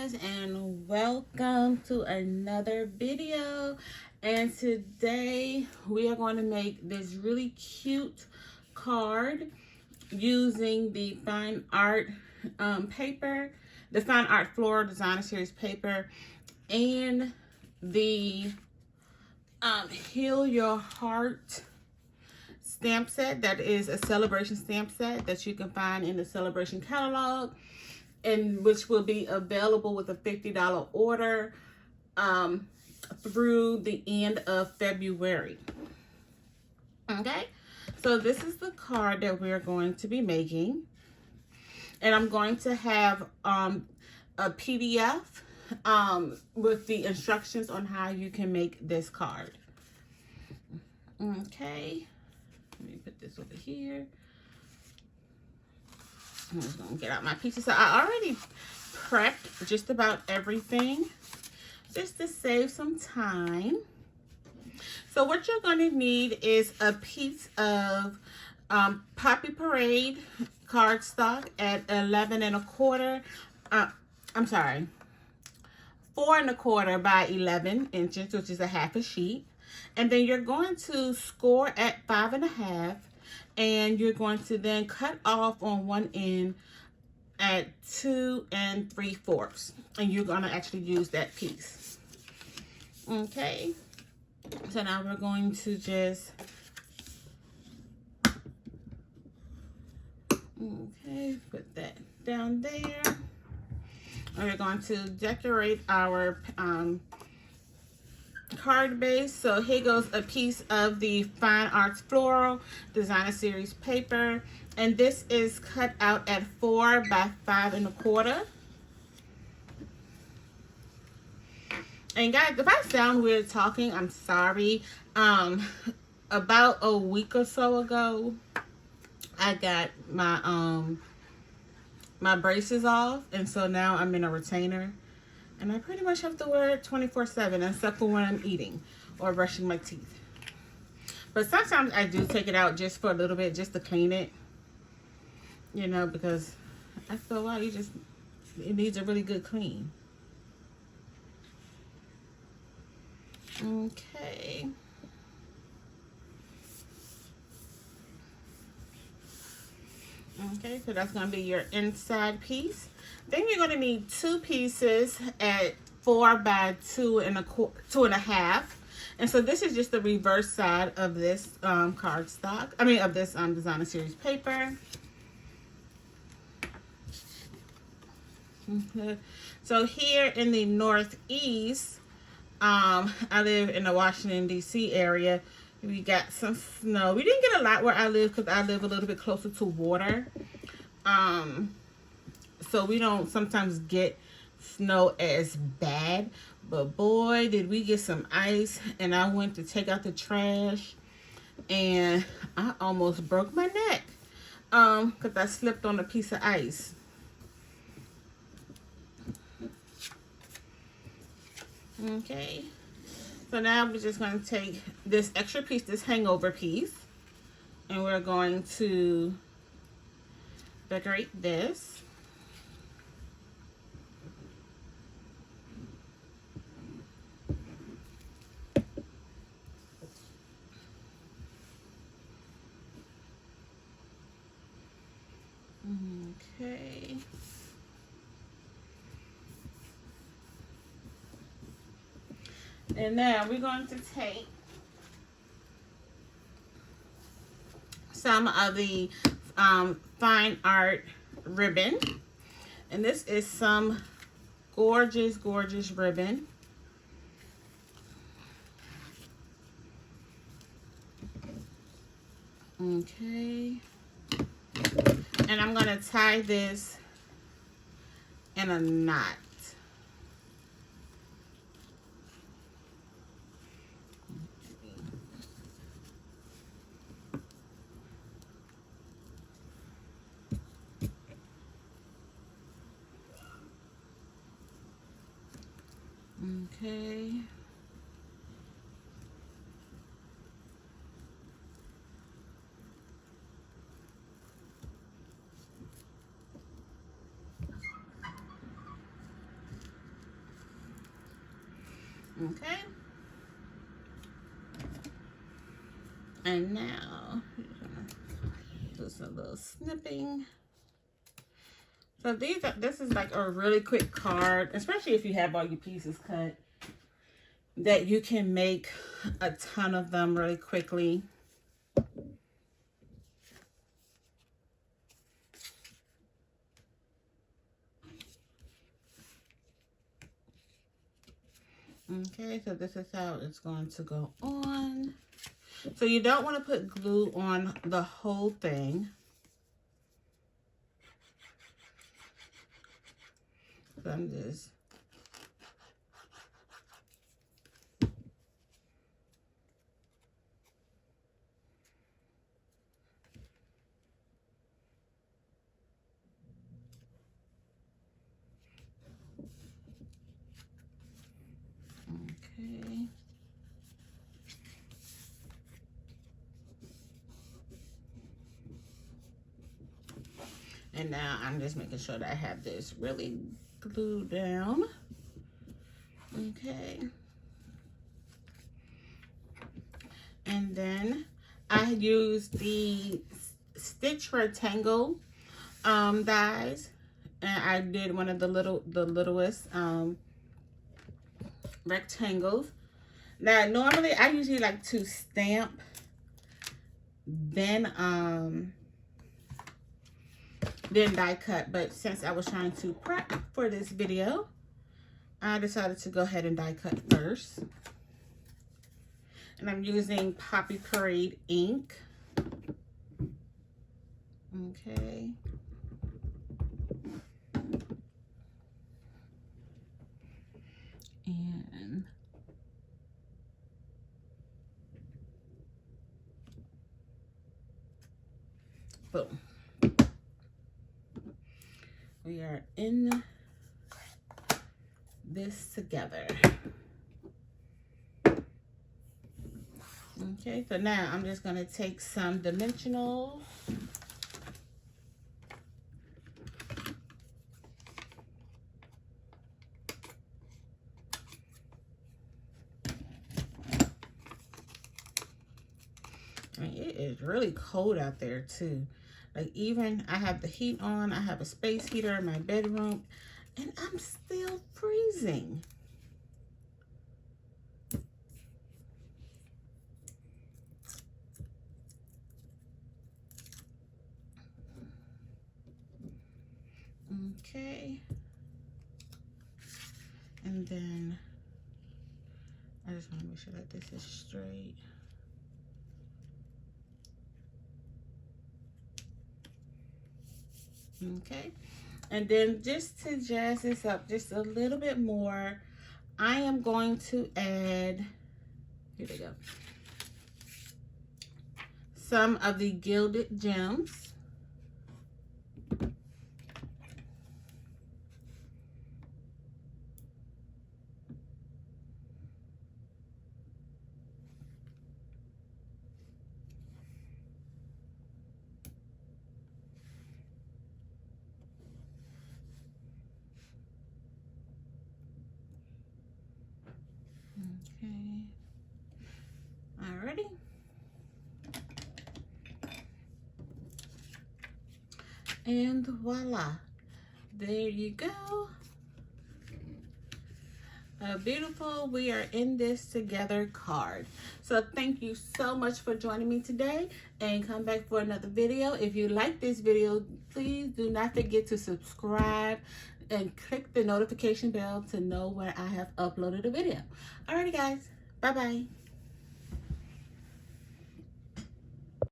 guys, and welcome to another video. And today we are going to make this really cute card using the Fine Art paper, the Fine Art Floral Designer Series paper, and the Heal Your Heart stamp set. That is a celebration stamp set that you can find in the celebration catalog, and which will be available with a $50 order through the end of February. Okay, so this is the card that we're going to be making, and I'm going to have a PDF with the instructions on how you can make this card. Okay, let me put this over here. I'm just gonna get out my pieces. So I already prepped just about everything just to save some time. So what you're gonna need is a piece of Poppy Parade cardstock at 11 1/4. I'm sorry, 4 1/4 by 11 inches, which is a half a sheet. And then you're going to score at 5 1/2. And you're going to then cut off on one end at 2 3/4. And you're going to actually use that piece. Okay. So now we're going to just, okay, put that down there. And we're going to decorate our card base. So here goes a piece of the Fine Arts Floral Designer Series paper, and this is cut out at 4 by 5 1/4. And guys, if I sound weird talking, I'm sorry. About a week or so ago, I got my my braces off, and so now I'm in a retainer. And I pretty much have to wear it 24/7, except for when I'm eating or brushing my teeth. But sometimes I do take it out just for a little bit, just to clean it. You know, because after a while, it needs a really good clean. Okay. Okay, so that's going to be your inside piece. Then you're going to need 2 pieces at 4 by 2 1/2. And so this is just the reverse side of this cardstock. I mean, of this Designer Series paper. Okay. So here in the Northeast, I live in the Washington, D.C. area. We got some snow. We didn't get a lot where I live because I live a little bit closer to water. So we don't sometimes get snow as bad. But boy, did we get some ice. And I went to take out the trash, and I almost broke my neck because I slipped on a piece of ice. Okay. So now we're just going to take this extra piece, this hangover piece, and we're going to decorate this. Okay. And now we're going to take some of the Fine Art ribbon. And this is some gorgeous, gorgeous ribbon. Okay. And I'm going to tie this in a knot. Okay. Okay. And now, do some little snipping. So this is like a really quick card, especially if you have all your pieces cut, that you can make a ton of them really quickly. Okay, so this is how it's going to go on. So you don't want to put glue on the whole thing. So I'm just okay. And now I'm just making sure that I have this really glued down. Okay. And then I use the Stitch Rectangle dies, and I did one of the littlest rectangles. Now normally I usually like to stamp, then die cut, but since I was trying to prep for this video, I decided to go ahead and die cut first. And I'm using Poppy Parade ink. Okay. And boom. We are in this together. Okay, so now I'm just going to take some dimensionals. I mean, it is really cold out there too. Like, even I have the heat on, I have a space heater in my bedroom, and I'm still freezing. Okay. And then I just want to make sure that this is straight. Okay. And then just to jazz this up just a little bit more, I am going to add, here we go, some of the Gilded Gems. Okay. Alrighty. And voila. There you go. A beautiful "We Are in This Together" card. So thank you so much for joining me today, and come back for another video. If you like this video, please do not forget to subscribe and click the notification bell to know when I have uploaded a video. Alrighty guys, bye bye.